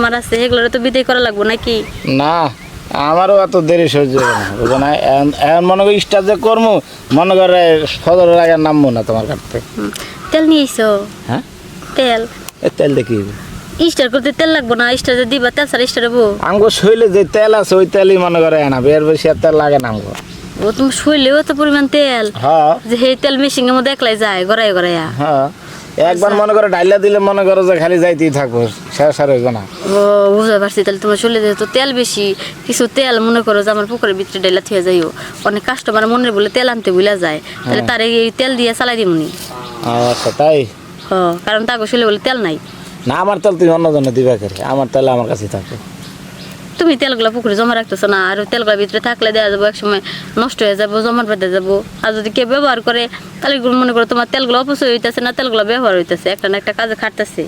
Customer আছে এগুলো তো বিদায় করা লাগবে নাকি? না আমারও এত দেরি সহ্য হবে না, বুঝো না? এখন মনে করি স্টার যে কর্ম মনে করে ফজরের আগে নামবো না তোমার কাটতে। তেল নিয়ে এসো। হ্যাঁ তেল তেল দেখি স্টার করতে তেল লাগবো না, স্টার যে দিবা তেল ছাড়া স্টার হবো? আমগো শৈলে যে তেল আছে ওই তেলই মনে করে আনাবে, এর বেশি আর তেল লাগে না আমগো। ও তুমি শৈলেও তো পরিমাণ তেল, হ্যাঁ যে সেই তেল মেশিনের মধ্যে একলাই যায় গড়াই গড়াইয়া। হ্যাঁ একবার মনে করে ডাইলা দিলে মনে করো যে খালি যাইতেই থাকবো, শেষ আর হইব না। ও বুঝতে পারছি, তাহলে তোমার শরীরে যেহেতু তেল বেশি, কিছু তেল মনে করো যে আমার পুকুরের ভিতরে ডাইলা থুয়ে যাইও, অনেক কাস্টমার মনে বলে তেল আনতে ভুলে যায়, তাহলে তার এই তেল দিয়ে চালাই দিমনি। আচ্ছা তাই? কারণ তাকে শরীরে বলে তেল নাই। না আমার তেল তুমি অন্য জন্য দিবা করে, আমার তেল আমার কাছে থাকবে। তুমি তেলগুলো পুকুরে জমা রাখতেছো না, আর তেলগুলো ভিতরে থাকলে দেওয়া যাবো, একসময় নষ্ট হয়ে যাবো, জমাট বেঁধে যাবো। আর যদি কেউ ব্যবহার করে তাহলে মনে করো তোমার তেলগুলো অপচয় হইতেছে না, তেলগুলো ব্যবহার হইতেছে, একটা না একটা কাজে খাটতেছে।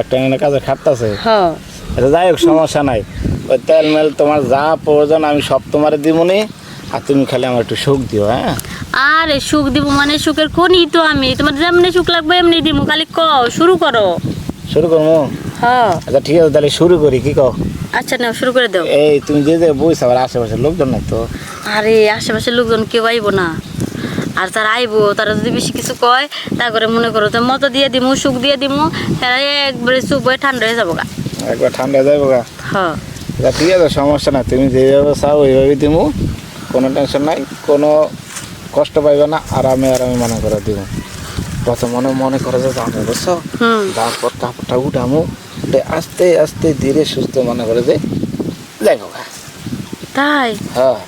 একটা না কাজে খাটতেছে। হ্যাঁ এটা যাই হোক সমস্যা নাই, ওই তেল মেল তোমার যা প্রয়োজন আমি সব তোমারে দিবনি, আর তুমি খালি আমার একটু সুখ দিও। হ্যাঁ আরে সুখ দিব মানে সুখের খনি তো আমি, তোমার যেমনি সুখ লাগবে এমনি দিব, খালি শুরু করো। শুরু করবো? হ্যাঁ আচ্ছা ঠিক আছে তাহলে শুরু করি, কি কও? আচ্ছা নাও শুরু করে দাও। এই তুমি যে যে বইস আবার আশেপাশের লোকজন নাই তো? আরে আশেপাশের লোকজন কেউ আইবো না, আর যারা আইবো তারা যদি বেশি কিছু কয় তারপরে মনে করো যে মজা দিয়ে দিমু, সুখ দিয়ে দিমু, হ্যাঁ একবারে চুপ হয়ে ঠান্ডা হয়ে যাবো গা। একবার ঠান্ডা যাইব গা? হ্যাঁ আচ্ছা ঠিক আছে সমস্যা নাই, তুমি যেভাবে চাও ওইভাবেই দিমু, কোনো টেনশন নাই, কোনো কষ্ট পাইবে না, আরামে আরামে মনে করে দিব। প্রথম মনে করে যে যাবো বুঝছো, তারপর কাপড়টা উঠামু, আস্তে আস্তে ধীরে সুস্থ মনে করে যে যাইব গা। তাই? হ্যাঁ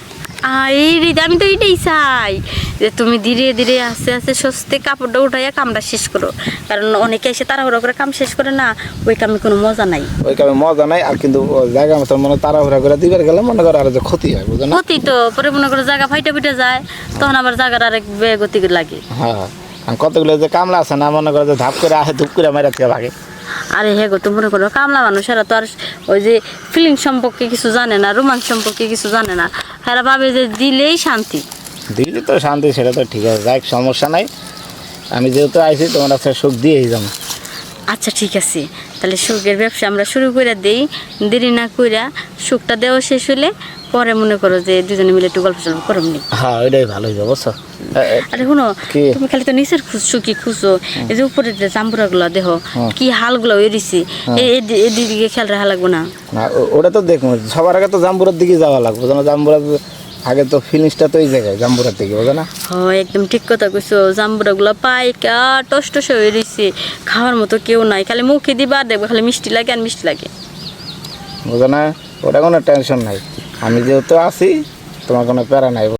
আমি তো এটাই চাই যে তুমি ধীরে ধীরে আস্তে আস্তে সস্তে কাপড়টা উঠাইয়া কামটা শেষ করো, কারণ অনেকে এসে তাড়াহুড়ো করে কাম শেষ করে না, ওই কামে কোনো মজা নাই। ওই কামে মজা নাই, আর কিন্তু জায়গা মতো মনে তাড়াহুড়া করে দিবার গেলে মনে করো আর যে ক্ষতি হয়, বুঝো না? ক্ষতি তো পরে মনে করো জায়গা ফাইটে পিটে যায়, তখন আবার জায়গার আরেক বেগতি লাগে। হ্যাঁ আর কতগুলো যে কামলা আছে না মনে করো যে ধাপ করে আসে ধূপ করে মেরা থেকে ভাগে। আরে হে গো, তুমি মনে করো কামলা মানুষ, এরা তো আর ওই যে ফিলিং সম্পর্কে কিছু জানে না, রোমান্স সম্পর্কে কিছু জানে না, এরা ভাবে যে দিলেই শান্তি। দিলে তো শান্তি, সেটা তো ঠিক আছে, যাই সমস্যা নাই, আমি যেহেতু আইছি তোমার কাছে সুখ দিয়েই যাবো। আচ্ছা ঠিক আছে, তাহলে সুখের ব্যবসা আমরা শুরু করে দেই, দেরি না কইরা সুখটা দেওয়া শেষ হলে পরে মনে করো যে দুজনে মিলে একটু গল্প সল্প করমনি। হ্যাঁ ওইটাই ভালো হইবে বুঝছো। আরে শুনো, কি? তুমি খালি তো নিচের সুখী খুঁজো, এই যে উপরে যে জাম্বুরা গুলো দেখো কি হালগুলো এরিছি, এদিকে খেয়াল রাখা লাগবো না? ওটা তো দেখুন সবার আগে তো জাম্বুরার দিকে যাওয়া লাগবে, যেন জাম্বুরা আগে তো ফিনিশটা তো এই জায়গায় জাম্বুরার দিকে, বোঝো না? হয় একদম ঠিক কথা কইছো, জাম্বুরা গুলো পাই কা টস টস হয়ে রইছে, খাওয়ার মতো কেউ নাই, খালি মুখে দিবা দেখবো খালি মিষ্টি লাগে আর মিষ্টি লাগে, বুঝো না? ওটা কোনো টেনশন নাই, আমি যেহেতু আছি তোমার কোনো প্যারা নাই।